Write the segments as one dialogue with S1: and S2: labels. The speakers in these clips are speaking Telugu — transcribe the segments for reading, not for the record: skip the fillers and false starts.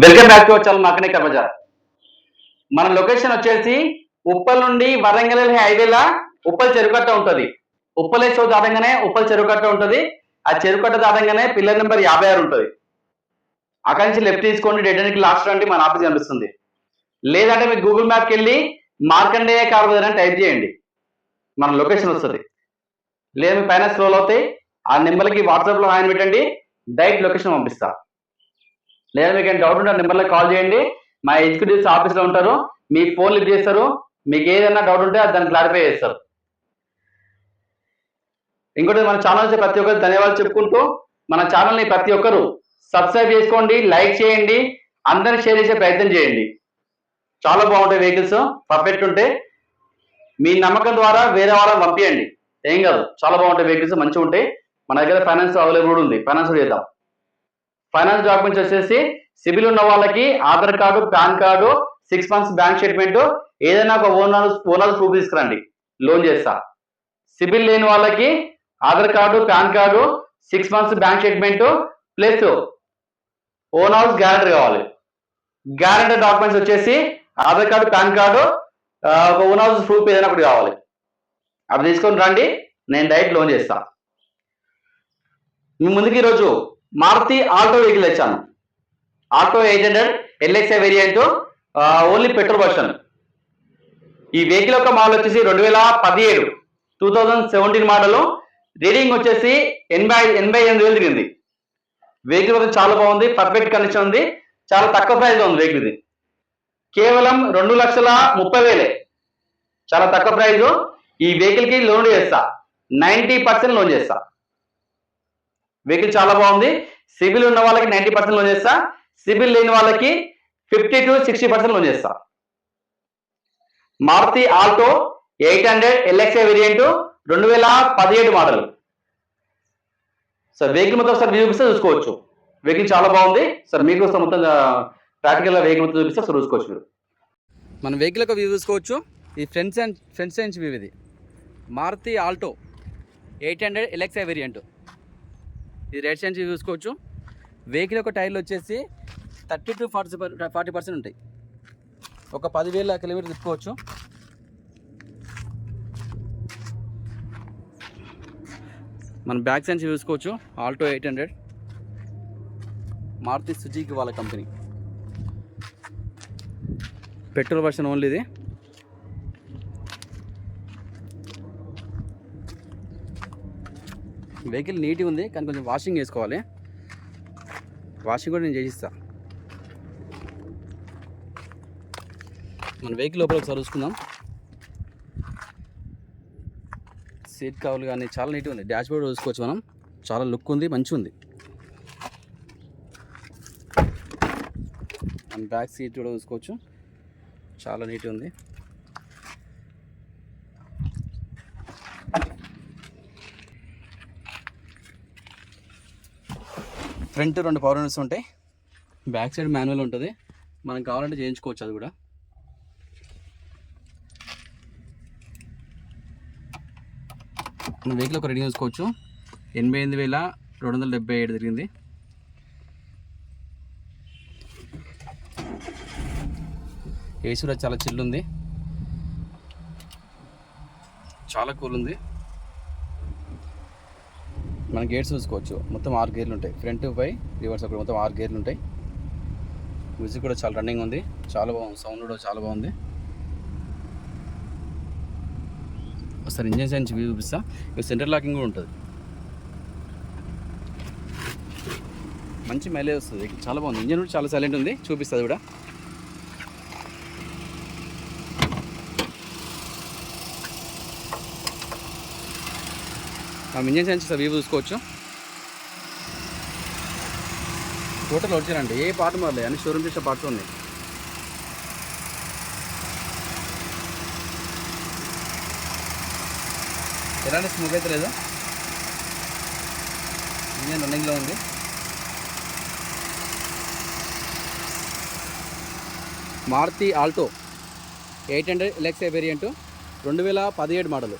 S1: Welcome back to our channel Mechanical Bazaar. మన లొకేషన్ వచ్చేసి ఉప్పల్ నుండి వరంగల్ హైవేలా ఉప్పల్ చెరుకట్ట ఉంటుంది. ఉప్పల్ సో దాటంగానే ఉప్పల్ చెరుకట్ట ఉంటుంది. ఆ చెరుకట్ట దాటంగానే పిల్లర్ నెంబర్ 56 ఉంటుంది. అక్కడి నుంచి లెఫ్ట్ తీసుకోండి, డెడ్ ఎండ్కి లాస్ట్ రండి, మన ఆఫీస్ కనిపిస్తుంది. లేదంటే మీకు గూగుల్ మ్యాప్కి వెళ్ళి మార్కండేయ కార్ బజార్ అని టైప్ చేయండి, మన లొకేషన్ వస్తుంది. లేదా మీ పైన స్క్రోల్ అవుతాయి, ఆ నెంబర్కి వాట్సాప్లో హాయ్ పెట్టండి, డైరెక్ట్ లొకేషన్ పంపిస్తా. లేదా మీకు ఏం డౌట్ ఉంటే ఆ నెంబర్లో కాల్ చేయండి, మా ఎగ్జిక్యూటివ్స్ ఆఫీస్లో ఉంటారు, మీ ఫోన్ లిఫ్ట్ చేస్తారు. మీకు ఏదైనా డౌట్ ఉంటే దాన్ని క్లారిఫై చేస్తారు. ఇంకోటి మన ఛానల్ ప్రతి ఒక్కరు ధన్యవాదాలు చెప్పుకుంటూ, మన ఛానల్ని ప్రతి ఒక్కరు సబ్స్క్రైబ్ చేసుకోండి, లైక్ చేయండి, అందరికి షేర్ చేసే ప్రయత్నం చేయండి. చాలా బాగుంటాయి వెహికల్స్, పర్ఫెక్ట్ ఉంటే మీ నమ్మకం ద్వారా వేరే వాళ్ళని పంపించండి, ఏం కాదు. చాలా బాగుంటాయి వెహికల్స్, మంచిగా ఉంటాయి. మన దగ్గర ఫైనాన్స్ అవైలబుల్ ఉంది, ఫైనాన్స్ చేద్దాం. ఫైనాన్స్ డాక్యుమెంట్స్ వచ్చేసి సిబిల్ ఉన్న వాళ్ళకి Aadhaar card, pan card, 6 months bank statement, ఏదైనా ఒక ఓనర్ ప్రూఫ్ తీసుకురండి, లోన్ చేస్తా. సిబిల్ లేని వాళ్ళకి Aadhaar card, pan card, 6 months bank statement plus own house guarantee కావాలి. గ్యారెంటీ డాక్యుమెంట్స్ వచ్చేసి ఆధార్ కార్డు, పాన్ కార్డు, ఒక ఓన్ హౌస్ ప్రూఫ్ ఏదైనా ఒకటి కావాలి. అవి తీసుకొని రండి, నేను డైరెక్ట్ లోన్ చేస్తా. మీ ముందుకు ఈరోజు మారుతి ఆల్టో వెహికల్ తెచ్చాను. Alto 800 LXI variant, only petrol version. ఈ వెహికల్ యొక్క మోడల్ వచ్చేసి 2017 2017 మోడల్. రీడింగ్ వచ్చేసి 88,000 తిరిగింది. వెహికల్ వచ్చి చాలా బాగుంది, పర్ఫెక్ట్ కండిషన్ ఉంది, చాలా తక్కువ ప్రైస్ ఉంది వెహికల్. ఇది కేవలం 2,30,000, చాలా తక్కువ ప్రైస్. ఈ వెహికల్ కి లోన్ చేస్తా, 90% లోన్ చేస్తా. వెహికల్ చాలా బాగుంది. సిబిల్ ఉన్న వాళ్ళకి 90% లోన్ చేస్తా, సిబిల్ లేని వాళ్ళకి 50 to 60% లోన్ చేస్తా. Maruti Alto 800 LXI variant, 2017 model. Sir vehicle మొత్తం సార్ చూపిస్తే చూసుకోవచ్చు. వెహికల్ చాలా బాగుంది సార్, మీకు వస్తే మొత్తం ప్రాక్టికల్గా వెహికల్ మొత్తం చూపిస్తే సార్ చూసుకోవచ్చు. మీరు మన వెహికల్ యొక్క వ్యూ చూసుకోవచ్చు. ఇది ఫ్రంట్ సైడ్ వ్యూ. ఇది మారుతి ఆల్టో 800 LXI వేరియంట్. ఇది రైట్ సైడ్ చూసుకోవచ్చు. వెహికల్ యొక్క టైర్లు వచ్చేసి 30 to 40% ఉంటాయి. ఒక 10,000 కిలోమీటర్ తిప్పుకోవచ్చు. మన బ్యాక్ సైడ్ చూసుకోవచ్చు. ఆల్టో 800 మారుతి సుజుకి వాళ్ళ కంపెనీ, పెట్రోల్ వర్షన్ ఓన్లీ. ఇది వెహికల్ నీట్గా ఉంది, కానీ కొంచెం వాషింగ్ చేసుకోవాలి. వాషింగ్ కూడా నేను చేసిస్తా. మన వెహికల్ లోపల ఒకసారి చూసుకుందాం. సీట్ కవర్లు కానీ చాలా నీట్గా ఉంది. డాష్ బోర్డ్ చూసుకోవచ్చు మనం, చాలా లుక్ ఉంది, మంచిగా ఉంది. మన బ్యాక్ సీట్ కూడా చూసుకోవచ్చు, చాలా నీట్గా ఉంది. ఫ్రంట్ 2 పవర్ విండోస్ ఉంటాయి, బ్యాక్ సైడ్ మాన్యువల్ ఉంటుంది. మనం కావాలంటే చేయించుకోవచ్చు. అది కూడా మన వెహికల్ ఒక రెడీ చూసుకోవచ్చు. 88,277 తిరిగింది. ఏసీ కూడా చాలా చిల్లు ఉంది, చాలా కూల్ ఉంది. మన గేర్స్ చూసుకోవచ్చు, మొత్తం 6 గేర్లు ఉంటాయి. ఫ్రంట్ 5, రివర్స్ అక్కడ మొత్తం 6 గేర్లు ఉంటాయి. మ్యూజిక్ కూడా చాలా రన్నింగ్ ఉంది, చాలా బాగుంది. సౌండ్ కూడా చాలా బాగుంది. ఒకసారి ఇంజన్ సైడ్ వ్యూ చూపిస్తా. ఇక సెంటర్ లాకింగ్ కూడా ఉంటుంది, మంచి మైలేజ్ వస్తుంది. చాలా బాగుంది. ఇంజన్ కూడా చాలా సైలెంట్ ఉంది, చూపిస్తుంది కూడా. మనం ఇంజన్ సైన్స్ వ్యూ చూసుకోవచ్చు. టోటల్ వచ్చారండి, ఏ పార్ట్ మారలేదు, అన్ని షోరూమ్ చేసిన పార్ట్స్ ఉన్నాయి. ఎలాంటి స్మూత్ అయితే లేదు, ఇంజన్ రన్నింగ్లో ఉంది. Maruti Alto 800 LXI variant, 2017 model.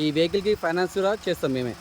S1: ఈ వెహికల్కి ఫైనాన్స్ కూడా చేస్తాం మేమే.